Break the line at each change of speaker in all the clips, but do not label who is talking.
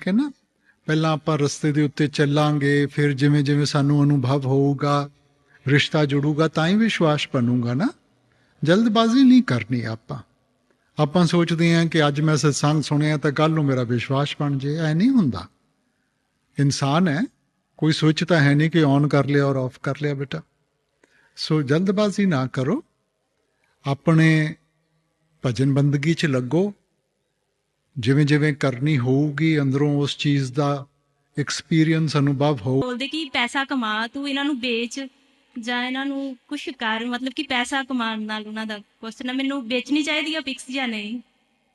ठीक है ना। ਪਹਿਲਾਂ ਆਪਾਂ ਰਸਤੇ ਦੇ ਉੱਤੇ ਚੱਲਾਂਗੇ, ਫਿਰ ਜਿਵੇਂ ਜਿਵੇਂ ਸਾਨੂੰ ਅਨੁਭਵ ਹੋਊਗਾ, ਰਿਸ਼ਤਾ ਜੁੜੂਗਾ, ਤਾਂ ਹੀ ਵਿਸ਼ਵਾਸ ਬਣੂਗਾ ਨਾ। ਜਲਦਬਾਜ਼ੀ ਨਹੀਂ ਕਰਨੀ ਆਪਾਂ। ਆਪਾਂ ਸੋਚਦੇ ਹਾਂ ਕਿ ਅੱਜ ਮੈਂ ਸਤਸੰਗ ਸੁਣਿਆ ਤਾਂ ਕੱਲ੍ਹ ਨੂੰ ਮੇਰਾ ਵਿਸ਼ਵਾਸ ਬਣ ਜੇ। ਐ ਨਹੀਂ ਹੁੰਦਾ। ਇਨਸਾਨ ਹੈ, ਕੋਈ ਸਵਿਚ ਤਾਂ ਹੈ ਨਹੀਂ ਕਿ ਔਨ ਕਰ ਲਿਆ ਔਰ ਆਫ ਕਰ ਲਿਆ ਬੇਟਾ। ਸੋ ਜਲਦਬਾਜ਼ੀ ਨਾ ਕਰੋ, ਆਪਣੇ ਭਜਨ ਬੰਦਗੀ 'ਚ ਲੱਗੋ। ਜਿਵੇਂ ਜਿਵੇਂ ਕਰਨੀ ਹੋਊਗੀ ਅੰਦਰੋਂ ਉਸ ਚੀਜ਼ ਦਾ ਐਕਸਪੀਰੀਅੰਸ ਅਨੁਭਵ ਹੋ।
ਬੋਲਦੇ ਕਿ ਪੈਸਾ ਕਮਾ, ਤੂੰ ਇਹਨਾਂ ਨੂੰ ਵੇਚ ਜਾਂ ਇਹਨਾਂ ਨੂੰ ਕੁਛ ਕਰ, ਮਤਲਬ ਕਿ ਪੈਸਾ ਕਮਾਉਣ ਨਾਲ ਉਹਨਾਂ ਦਾ ਕੁਛ ਨਾ। ਮੈਨੂੰ ਵੇਚਣੀ ਚਾਹੀਦੀ ਆ ਪਿਕਸ ਜਾਂ ਨਹੀਂ?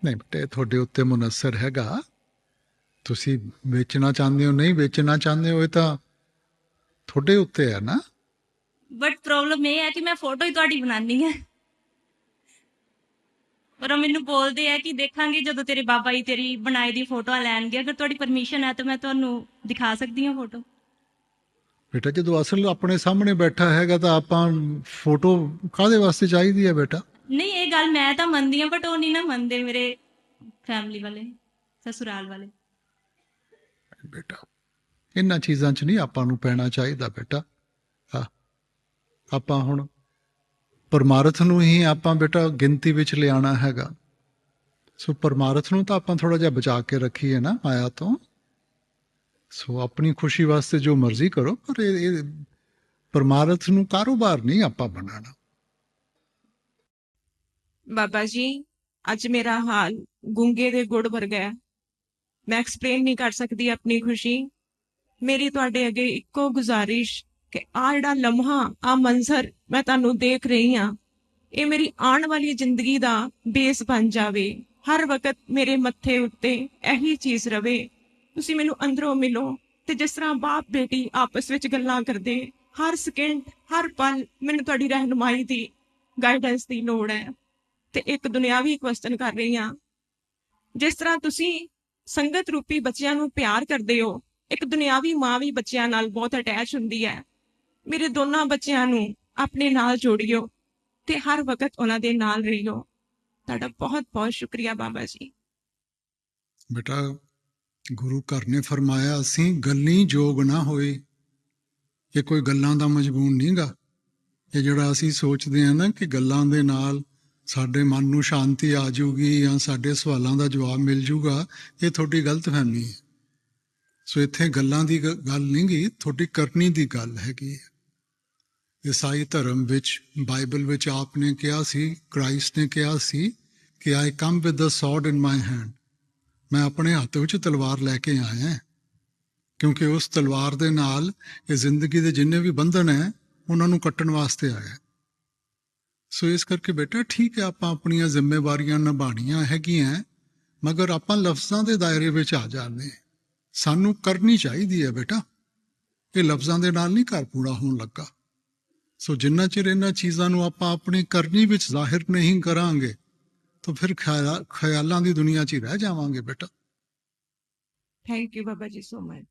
ਨਹੀਂ ਬੇਟੇ, ਤੁਹਾਡੇ ਉੱਤੇ ਮੁਨਸਰ ਹੈਗਾ। ਤੁਸੀਂ ਵੇਚਣਾ ਚਾਹੁੰਦੇ ਹੋ, ਨਹੀਂ ਵੇਚਣਾ ਚਾਹੁੰਦੇ ਹੋ, ਇਹ ਤਾਂ ਤੁਹਾਡੇ ਉੱਤੇ ਹੈ ਨਾ।
ਬਟ ਪ੍ਰੋਬਲਮ ਇਹ ਹੈ ਕਿ ਮੈਂ ਫੋਟੋ ਹੀ ਤੁਹਾਡੀ ਬਣਾਉਣੀ ਹੈ, ਪਰ ਉਹ ਮੈਨੂੰ ਬੋਲਦੇ ਆ ਕਿ ਦੇਖਾਂਗੇ ਜਦੋਂ ਤੇਰੇ ਬਾਬਾ ਜੀ ਤੇਰੀ ਬਣਾਈ ਦੀ ਫੋਟੋਆਂ ਲੈਣਗੇ, ਅਗਰ ਤੁਹਾਡੀ ਪਰਮਿਸ਼ਨ ਹੈ ਤਾਂ ਮੈਂ ਤੁਹਾਨੂੰ ਦਿਖਾ ਸਕਦੀ ਹਾਂ ਫੋਟੋ।
ਬੇਟਾ ਜਦੋਂ ਅਸਲ ਆਪਣੇ ਸਾਹਮਣੇ ਬੈਠਾ ਹੈਗਾ ਤਾਂ ਆਪਾਂ ਫੋਟੋ ਕਾਹਦੇ ਵਾਸਤੇ ਚਾਹੀਦੀ ਹੈ ਬੇਟਾ?
ਨਹੀਂ, ਇਹ ਗੱਲ ਮੈਂ ਤਾਂ ਮੰਨਦੀ ਹਾਂ, ਬਟ ਉਹ ਨਹੀਂ ਨਾ ਮੰਨਦੇ ਮੇਰੇ ਫੈਮਿਲੀ ਵਾਲੇ, ਸਸੁਰਾਲ ਵਾਲੇ।
ਬੇਟਾ ਇਹਨਾਂ ਚੀਜ਼ਾਂ 'ਚ ਨਹੀਂ ਆਪਾਂ ਨੂੰ ਪੈਣਾ ਚਾਹੀਦਾ ਬੇਟਾ। ਆਪਾਂ ਹੁਣ ਪਰਮਾਰਥ ਨੂੰ ਹੀ ਆਪਾਂ ਬੇਟਾ ਗਿਣਤੀ ਵਿੱਚ ਲਿਆਉਣਾ ਹੈਗਾ। ਸੋ ਪਰਮਾਰਥ ਨੂੰ ਤਾਂ ਆਪਾਂ ਥੋੜ੍ਹਾ ਜਿਹਾ ਬਚਾ ਕੇ ਰੱਖੀਏ ਨਾ ਮਾਇਆ ਤੋਂ। ਸੋ ਆਪਣੀ ਖੁਸ਼ੀ ਵਾਸਤੇ ਜੋ ਮਰਜ਼ੀ ਕਰੋ, ਪਰ ਇਹ ਪਰਮਾਰਥ ਨੂੰ ਕਾਰੋਬਾਰ ਨਹੀਂ ਆਪਾਂ ਬਣਾਉਣਾ।
ਬਾਬਾ ਜੀ, ਅੱਜ ਮੇਰਾ ਹਾਲ ਗੂੰਗੇ ਦੇ ਗੁੜ ਵਰਗਾ ਹੈ। ਮੈਂ ਐਕਸਪਲੇਨ ਨਹੀਂ ਕਰ ਸਕਦੀ ਆਪਣੀ ਖੁਸ਼ੀ। ਮੇਰੀ ਤੁਹਾਡੇ ਅੱਗੇ ਇੱਕੋ ਗੁਜ਼ਾਰਿਸ਼ ਕਿ ਆ ਜਿਹੜਾ ਲਮਹਾ, ਆ ਮੰਜ਼ਰ ਮੈਂ ਤੁਹਾਨੂੰ ਦੇਖ ਰਹੀ ਹਾਂ, ਇਹ ਮੇਰੀ ਆਉਣ ਵਾਲੀ ਜ਼ਿੰਦਗੀ ਦਾ ਬੇਸ ਬਣ ਜਾਵੇ। ਹਰ ਵਕਤ ਮੇਰੇ ਮੱਥੇ ਉੱਤੇ ਇਹੀ ਚੀਜ਼ ਰਵੇ। ਤੁਸੀਂ ਮੈਨੂੰ ਅੰਦਰੋਂ ਮਿਲੋ ਤੇ ਜਿਸ ਤਰ੍ਹਾਂ ਬਾਪ ਬੇਟੀ ਆਪਸ ਵਿੱਚ ਗੱਲਾਂ ਕਰਦੇ, ਹਰ ਸਕਿੰਟ ਹਰ ਪਲ ਮੈਨੂੰ ਤੁਹਾਡੀ ਰਹਿਨੁਮਾਈ ਦੀ, ਗਾਈਡੈਂਸ ਦੀ ਲੋੜ ਹੈ। ਤੇ ਇੱਕ ਦੁਨਿਆਵੀ ਕੁਐਸਚਨ ਕਰ ਰਹੀ ਹਾਂ। ਜਿਸ ਤਰ੍ਹਾਂ ਤੁਸੀਂ ਸੰਗਤ ਰੂਪੀ ਬੱਚਿਆਂ ਨੂੰ ਪਿਆਰ ਕਰਦੇ ਹੋ, ਇੱਕ ਦੁਨਿਆਵੀ ਮਾਂ ਵੀ ਬੱਚਿਆਂ ਨਾਲ ਬਹੁਤ ਅਟੈਚ ਹੁੰਦੀ ਹੈ। ਮੇਰੇ ਦੋਨਾਂ ਬੱਚਿਆਂ ਨੂੰ ਆਪਣੇ ਨਾਲ ਜੋੜਿਓ ਤੇ ਹਰ ਵਕਤ ਉਹਨਾਂ ਦੇ ਨਾਲ ਰਹੀਓ। ਤੁਹਾਡਾ ਬਹੁਤ ਬਹੁਤ ਸ਼ੁਕਰੀਆ ਬਾਬਾ ਜੀ।
ਬੇਟਾ ਗੁਰੂ ਘਰ ਨੇ ਫਰਮਾਇਆ, ਅਸੀਂ ਗੱਲੀ ਜੋਗ ਨਾ ਹੋਏ। ਇਹ ਕੋਈ ਗੱਲਾਂ ਦਾ ਮਜਬੂਨ ਨਹੀਂਗਾ। ਇਹ ਜਿਹੜਾ ਅਸੀਂ ਸੋਚਦੇ ਹਾਂ ਨਾ ਕਿ ਗੱਲਾਂ ਦੇ ਨਾਲ ਸਾਡੇ ਮਨ ਨੂੰ ਸ਼ਾਂਤੀ ਆ ਜਾਊਗੀ ਜਾਂ ਸਾਡੇ ਸਵਾਲਾਂ ਦਾ ਜਵਾਬ ਮਿਲ ਜੂਗਾ, ਇਹ ਤੁਹਾਡੀ ਗਲਤਫਹਿਮੀ ਹੈ। ਸੋ ਇੱਥੇ ਗੱਲਾਂ ਦੀ ਗੱਲ ਨਹੀਂ ਗੀ, ਤੁਹਾਡੀ ਕਰਨੀ ਦੀ ਗੱਲ ਹੈਗੀ ਹੈ। ਈਸਾਈ ਧਰਮ ਵਿੱਚ, ਬਾਈਬਲ ਵਿੱਚ ਆਪ ਨੇ ਕਿਹਾ ਸੀ, ਕ੍ਰਾਈਸਟ ਨੇ ਕਿਹਾ ਸੀ ਕਿ ਆਈ ਕਮ with the ਸੌਰਡ in my hand. ਮੈਂ ਆਪਣੇ ਹੱਥ ਵਿੱਚ ਤਲਵਾਰ ਲੈ ਕੇ ਆਇਆ, ਕਿਉਂਕਿ ਉਸ ਤਲਵਾਰ ਦੇ ਨਾਲ ਇਹ ਜ਼ਿੰਦਗੀ ਦੇ ਜਿੰਨੇ ਵੀ ਬੰਧਨ ਹੈ ਉਹਨਾਂ ਨੂੰ ਕੱਟਣ ਵਾਸਤੇ ਆਇਆ। ਸੋ ਇਸ ਕਰਕੇ ਬੇਟਾ ਠੀਕ ਹੈ, ਆਪਾਂ ਆਪਣੀਆਂ ਜ਼ਿੰਮੇਵਾਰੀਆਂ ਨਿਭਾਉਣੀਆਂ ਹੈਗੀਆਂ, ਮਗਰ ਆਪਾਂ ਲਫ਼ਜ਼ਾਂ ਦੇ ਦਾਇਰੇ ਵਿੱਚ ਆ ਜਾਂਦੇ। ਸਾਨੂੰ ਕਰਨੀ ਚਾਹੀਦੀ ਹੈ ਬੇਟਾ। ਇਹ ਲਫ਼ਜ਼ਾਂ ਦੇ ਨਾਲ ਨਹੀਂ ਘਰ ਪੂਰਾ ਹੋਣ ਲੱਗਾ। ਸੋ ਜਿੰਨਾ ਚਿਰ ਇਹਨਾਂ ਚੀਜ਼ਾਂ ਨੂੰ ਆਪਾਂ ਆਪਣੀ ਕਰਨੀ ਵਿੱਚ ਜ਼ਾਹਿਰ ਨਹੀਂ ਕਰਾਂਗੇ ਤਾਂ ਫਿਰ ਖਿਆਲਾਂ ਦੀ ਦੁਨੀਆ 'ਚ ਹੀ ਰਹਿ ਜਾਵਾਂਗੇ ਬੇਟਾ।
Thank you Baba ji so much.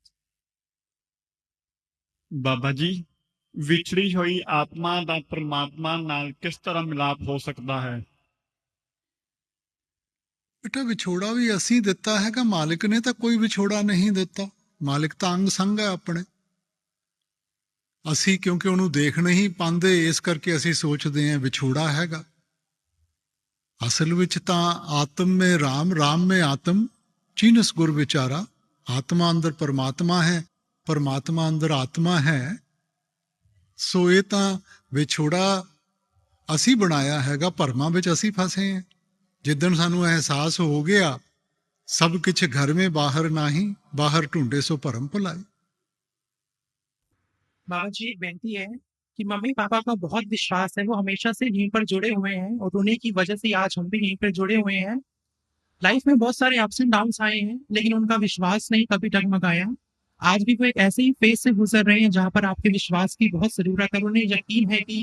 Baba ji, ਵਿਛੜੀ ਹੋਈ ਆਤਮਾ ਦਾ ਪ੍ਰਮਾਤਮਾ ਨਾਲ ਕਿਸ ਤਰ੍ਹਾਂ ਮਿਲਾਪ ਹੋ ਸਕਦਾ ਹੈ?
ਬੇਟਾ ਵਿਛੋੜਾ ਵੀ ਅਸੀਂ ਦਿੱਤਾ ਹੈਗਾ, ਮਾਲਿਕ ਨੇ ਤਾਂ ਕੋਈ ਵਿਛੋੜਾ ਨਹੀਂ ਦਿੱਤਾ। ਮਾਲਿਕ ਤਾਂ ਅੰਗ ਸੰਗ ਹੈ ਆਪਣੇ। ਅਸੀਂ ਕਿਉਂਕਿ ਉਹਨੂੰ ਦੇਖ ਨਹੀਂ ਪਾਉਂਦੇ, ਇਸ ਕਰਕੇ ਅਸੀਂ ਸੋਚਦੇ ਹਾਂ ਵਿਛੋੜਾ ਹੈਗਾ। ਅਸਲ ਵਿੱਚ ਤਾਂ ਆਤਮ ਮੇ ਰਾਮ, ਰਾਮ ਮੇ ਆਤਮ, ਚੀਨਸ ਗੁਰ ਵਿਚਾਰਾ। ਆਤਮਾ ਅੰਦਰ ਪਰਮਾਤਮਾ ਹੈ, ਪਰਮਾਤਮਾ ਅੰਦਰ ਆਤਮਾ ਹੈ। ਸੋ ਇਹ ਤਾਂ ਵਿਛੋੜਾ ਅਸੀਂ ਬਣਾਇਆ ਹੈਗਾ, ਭਰਮਾਂ ਵਿੱਚ ਅਸੀਂ ਫਸੇ ਹਾਂ। ਜਿੱਦਣ ਸਾਨੂੰ ਅਹਿਸਾਸ ਹੋ ਗਿਆ ਸਭ ਕੁਛ ਘਰ में बाहर नहीं, बाहर ढूंढे सो भरम भुलाए।
बाबा जी एक बेनती है कि मम्मी पापा का बहुत विश्वास है, वो हमेशा से यहीं पर जुड़े हुए हैं और उन्हीं की वजह से आज हम भी यहीं पर जुड़े हुए हैं। लाइफ में बहुत सारे अप्स एंड डाउन्स आए हैं, लेकिन उनका विश्वास नहीं कभी डगमगाया। आज भी वो एक ऐसे ही फेज से गुजर रहे हैं जहां पर आपके विश्वास की बहुत जरूरत है। उन्हें यकीन है कि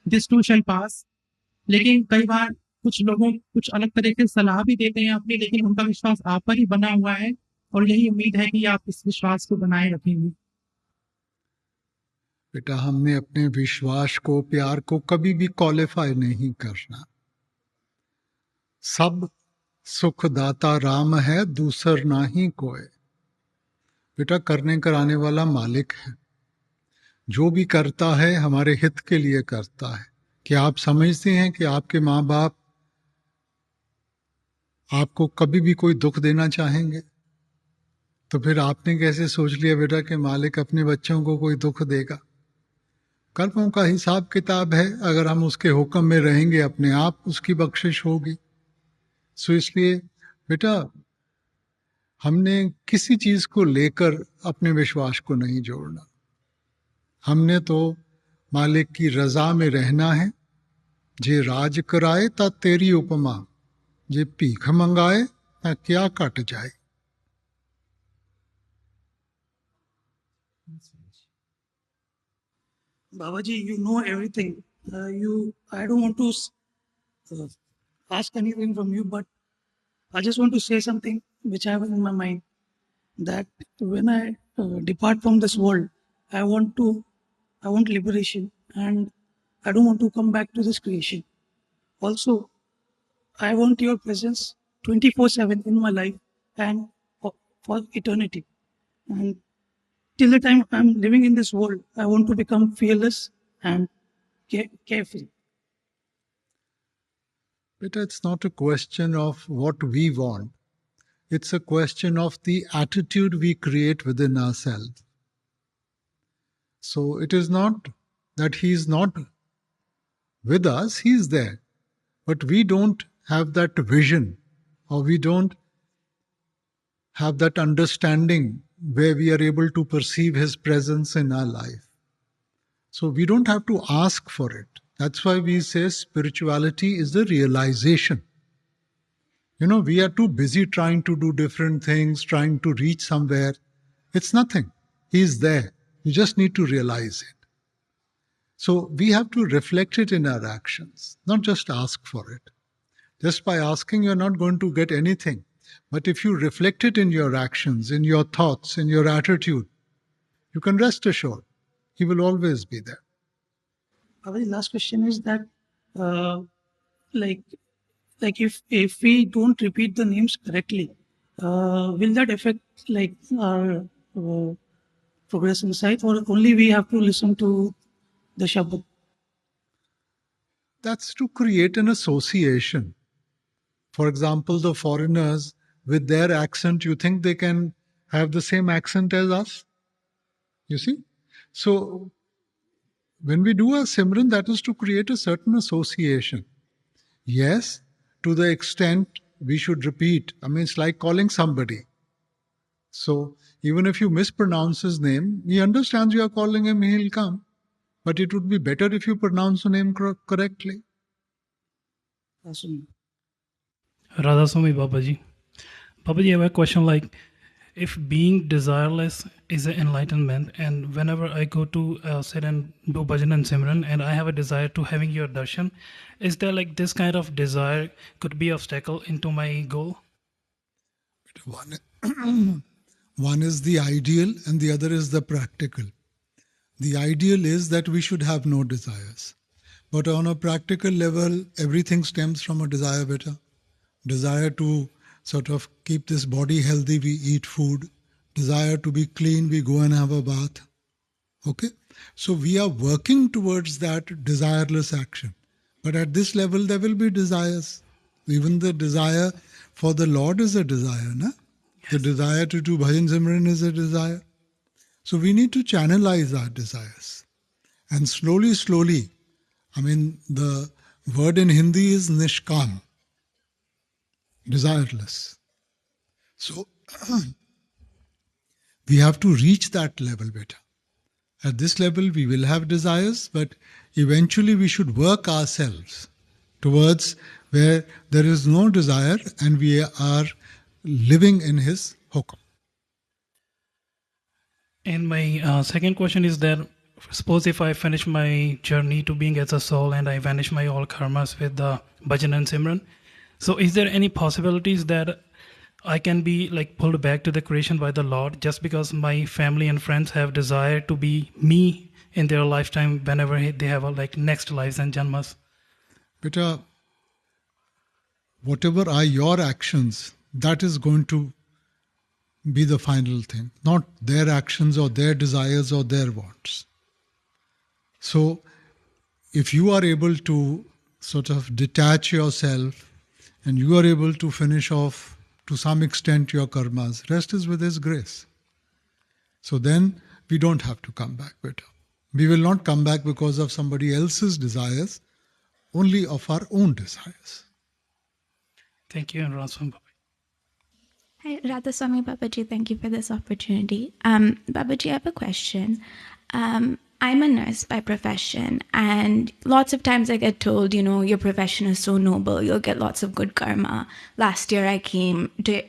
दिस टू शैल पास। लेकिन कई बार कुछ लोगों कुछ अलग तरह की सलाह भी देते हैं अपनी, लेकिन उनका विश्वास आप पर ही बना हुआ है और यही उम्मीद है कि आप इस विश्वास को बनाए रखेंगे।
बेटा हमने अपने विश्वास को, प्यार को कभी भी क्वालिफाई नहीं करना। सब सुखदाता राम है, दूसर ना ही कोई। बेटा करने कराने वाला मालिक है। जो भी करता है हमारे हित के लिए करता है। क्या आप समझते हैं कि आपके माँ बाप आपको कभी भी कोई दुख देना चाहेंगे? तो फिर आपने कैसे सोच लिया बेटा कि मालिक अपने बच्चों को कोई दुख देगा? कर्मों का हिसाब किताब है, अगर हम उसके हुक्म में रहेंगे अपने आप उसकी बख्शिश होगी। सो इसलिए बेटा हमने किसी चीज को लेकर अपने विश्वास को नहीं जोड़ना। हमने तो मालिक की रजा में रहना है। जे राज कराए ता तेरी उपमा, जे भीख मंगाए ता क्या कट जाए।
Babaji, you know everything. I don't want to uh, ask anything from you, but I just want to say something which I have in my mind. That when I depart from this world, I want liberation, and I don't want to come back to this creation. Also, I want your presence 24/7 in my life and for eternity. And till the time I'm living in this world, I want to become fearless and carefree.
But it's not a question of what we want. It's a question of the attitude we create within ourselves. So it is not that he is not with us, he is there. But we don't have that vision, or we don't have that understanding where we are able to perceive his presence in our life. So we don't have to ask for it. That's why we say spirituality is the realization. You know, we are too busy trying to do different things, trying to reach somewhere. It's nothing. He is there. You just need to realize it. So we have to reflect it in our actions, not just ask for it. Just by asking, you're not going to get anything. But if you reflect it in your actions, in your thoughts, in your attitude, you can rest assured he will always be there.
Babaji, last question is that, like if we don't repeat the names correctly, will that affect like our progress inside, or only we have to listen to the Shabad?
That's to create an association. For example, the foreigners with their accent, you think they can have the same accent as us? You see? So when we do a Simran, that is to create a certain association. Yes, to the extent we should repeat. I mean, it's like calling somebody. So even if you mispronounce his name, he understands you are calling him, he'll come. But it would be better if you pronounce the name correctly.
Awesome.
Radha Swami Babaji. Babaji, I have a question like, if being desireless is an enlightenment, and whenever I go to sit and do bhajan and simran, and I have a desire to having your darshan, is there like this kind of desire could be obstacle into my goal?
One is the ideal and the other is the practical. The ideal is that we should have no desires. But on a practical level, everything stems from a desire, beta. Desire to sort of keep this body healthy, we eat food. Desire to be clean, we go and have a bath. Okay? So we are working towards that desireless action. But at this level, there will be desires. Even the desire for the Lord is a desire, na? Yes. The desire to do bhajan simran is a desire. So we need to channelize our desires. And slowly, I mean, the word in Hindi is nishkam, desireless. So we have to reach that level better. At this level, we will have desires, but eventually we should work ourselves towards where there is no desire and we are living in his hukum.
And my second question is that, suppose if I finish my journey to being as a soul and I vanish my all karmas with the bhajan and simran, so is there any possibilities that I can be like pulled back to the creation by the Lord just because my family and friends have desire to be me in their lifetime whenever they have like next lives and janmas?
Beta, whatever are your actions, that is going to be the final thing, not their actions or their desires or their wants. So, if you are able to sort of detach yourself and you are able to finish off to some extent your karmas, rest is with His grace. So then we don't have to come back better. We will not come back because of somebody else's desires, only of our own desires.
Thank you, and Raswan Baba.
Hi, Radhaswami Babaji. Thank you for this opportunity. Babaji, I have a question. I'm a nurse by profession, and lots of times I get told, your profession is so noble, you'll get lots of good karma. Last year I came to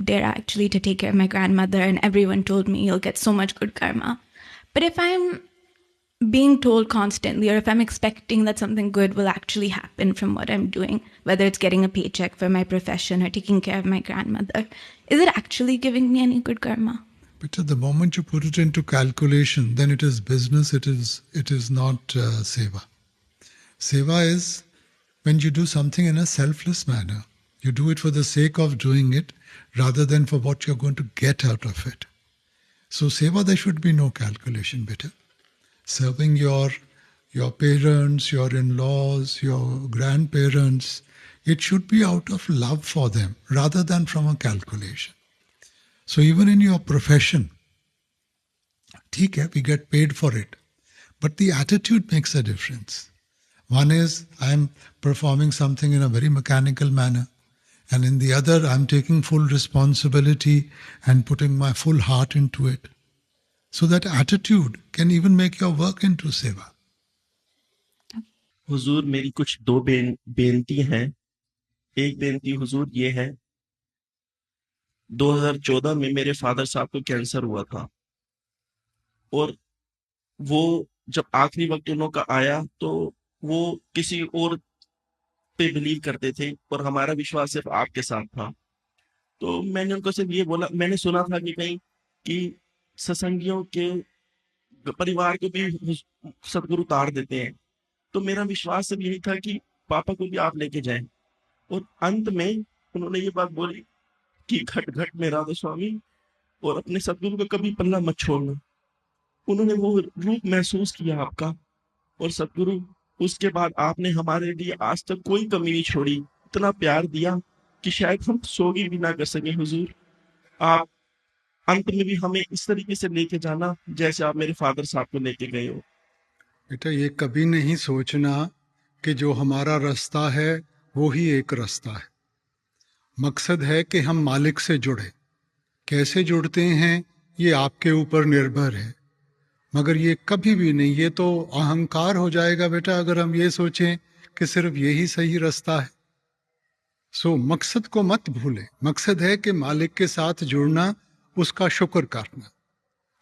Dera actually to take care of my grandmother, and everyone told me you'll get so much good karma. But if I'm being told constantly, or if I'm expecting that something good will actually happen from what I'm doing, whether it's getting a paycheck for my profession or taking care of my grandmother, is it actually giving me any good karma?
But at the moment you put it into calculation, then it is business, it is not seva. Seva is when you do something in a selfless manner. You do it for the sake of doing it rather than for what you're going to get out of it. So seva, there should be no calculation, beta. Serving your parents, your in-laws, your grandparents, it should be out of love for them rather than from a calculation. So even in your profession, theek hai, we get paid for it. But the attitude makes a difference. One is, I'm performing something in a very mechanical manner. And in the other, I'm taking full responsibility and putting my full heart into it. So that attitude can even make your work into seva.
हुजूर मेरी कुछ दो बेनती हैं। एक बेनती हुजूर ये है, 2014 में मेरे फादर साहब को कैंसर हुआ था, और वो जब आखिरी वक्त उन लोगों का आया तो वो किसी और पे बिलीव करते थे और हमारा विश्वास सिर्फ आपके साथ था। तो मैंने उनको सिर्फ ये बोला, मैंने सुना था कि कहीं कि सत्संगियों के परिवार को भी सदगुरु उतार देते हैं। तो मेरा विश्वास सिर्फ यही था कि पापा को भी आप लेके जाएं। और अंत में उन्होंने ये बात बोली कि घट घट में राधा स्वामी, और अपने सदगुरु का कभी पल्ला मत छोड़ना। उन्होंने वो रूप महसूस किया आपका, और सदगुरु उसके बाद आपने हमारे लिए आज तक कोई कमी नहीं छोड़ी, इतना प्यार दिया कि शायद हम सोगी भी ना कर सके। हुजूर आप अंत में भी हमें इस तरीके से लेके जाना जैसे आप मेरे फादर साहब को लेके गए हो।
बेटा, ये कभी नहीं सोचना कि जो हमारा रास्ता है वो ही एक रास्ता है। मकसद है कि हम मालिक से जुड़े। कैसे जुड़ते हैं ये आपके ऊपर निर्भर है, मगर ये कभी भी नहीं, ये तो अहंकार हो जाएगा बेटा अगर हम ये सोचें कि सिर्फ यही सही रास्ता है। सो मकसद को मत भूलें। मकसद है कि मालिक के साथ जुड़ना, उसका शुक्र करना।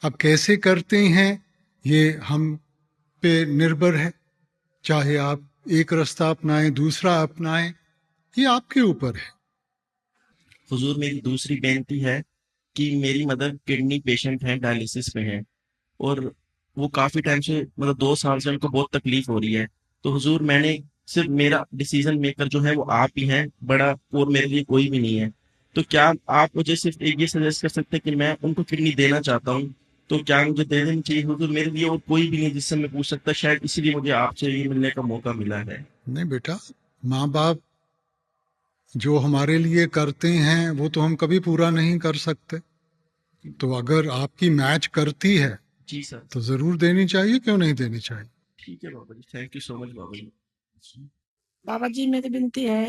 अब कैसे करते हैं ये हम पे निर्भर है। चाहे आप एक रास्ता अपनाएं, दूसरा अपनाएं, ये आपके ऊपर है।
हुजूर मेरी दूसरी बेनती है कि मेरी मदर किडनी पेशेंट है, डायलिसिस पे है, और वो काफी टाइम से मतलब 2 साल से उनको बहुत तकलीफ हो रही है। तो हुजूर मैंने सिर्फ मेरा डिसीजन मेकर जो है वो आप ही हैं बड़ा, और मेरे लिए कोई भी नहीं है। तो क्या आप मुझे सिर्फ एक ये सजेस्ट कर सकते हैं कि मैं उनको किडनी देना चाहता हूँ, तो क्या मुझे दे देनी चाहिए हुजूर? मेरे लिए और कोई भी नहीं जिससे मैं पूछ सकता, शायद इसीलिए मुझे आपसे ये मिलने का मौका मिला है।
नहीं बेटा, माँ बाप जो हमारे लिए करते हैं वो तो हम कभी पूरा नहीं कर सकते। तो अगर आपकी मैच करती है
जी सर,
तो जरूर देनी चाहिए, क्यों नहीं देनी चाहिए।
ठीक है बाबा जी, थैंक यू सो मच बाबा जी।
बाबा जी मेरी विनती है